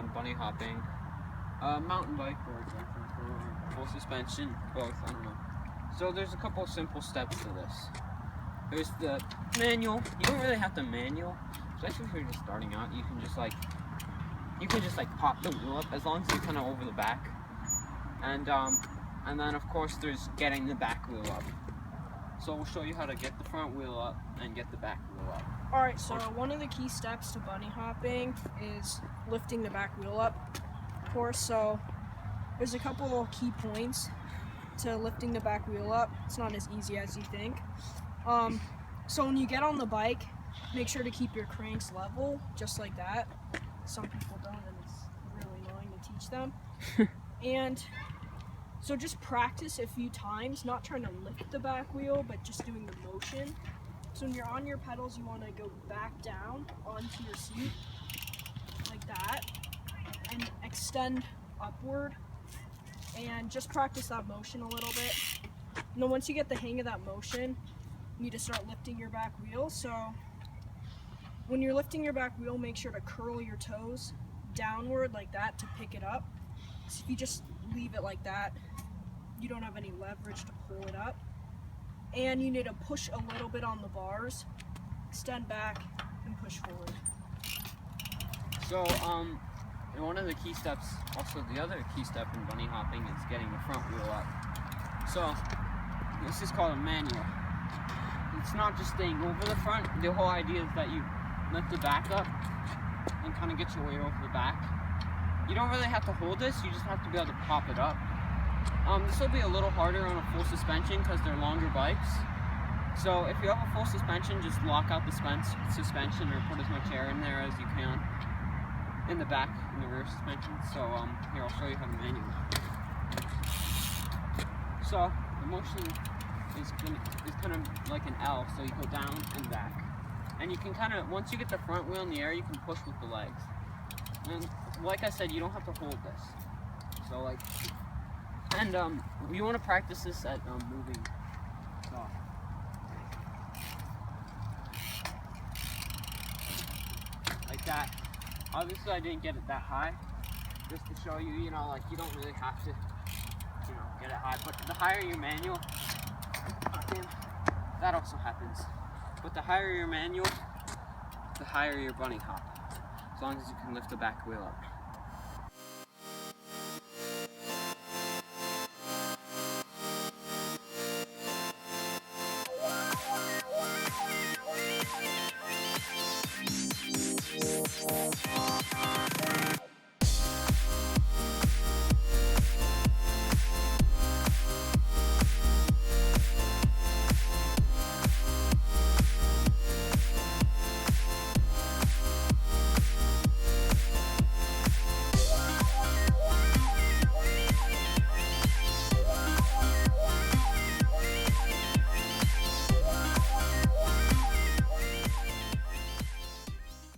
on bunny hopping, mountain bike, for example, or full suspension, both, I don't know. So there's a couple of simple steps to this. There's the manual. You don't really have to manual, especially if you're just starting out. You can just like pop the wheel up as long as you're kind of over the back. And then of course there's getting the back wheel up. So we'll show you how to get the front wheel up and get the back wheel up. Alright, so one of the key steps to bunny hopping is lifting the back wheel up, of course. So there's a couple of key points to lifting the back wheel up. It's not as easy as you think. So when you get on the bike, make sure to keep your cranks level, just like that. Some people don't, and it's really annoying to teach them. And so just practice a few times, not trying to lift the back wheel, but just doing the motion. So when you're on your pedals, you want to go back down onto your seat, like that, and extend upward, and just practice that motion a little bit. And then once you get the hang of that motion, you need to start lifting your back wheel. So when you're lifting your back wheel, make sure to curl your toes downward like that to pick it up. So if you just leave it like that, you don't have any leverage to pull it up. And you need to push a little bit on the bars, extend back, and push forward. So, and one of the key steps, also the other key step in bunny hopping is getting the front wheel up. So, this is called a manual. It's not just staying over the front. The whole idea is that you lift the back up and kind of get your weight over the back. You don't really have to hold this, you just have to be able to pop it up. This will be a little harder on a full suspension because they're longer bikes. So if you have a full suspension, just lock out the suspension or put as much air in there as you can in the back, in the rear suspension. So here, I'll show you how to manual. So the motion is kind of like an L, so you go down and back. And you can kind of, once you get the front wheel in the air, you can push with the legs. And like I said, you don't have to hold this. So like, and you want to practice this at moving. So, like that. Obviously I didn't get it that high, just to show you, you know, like you don't really have to, you know, get it high. But the higher your manual, that also happens. But the higher your manual, the higher your bunny hop, as long as you can lift the back wheel up.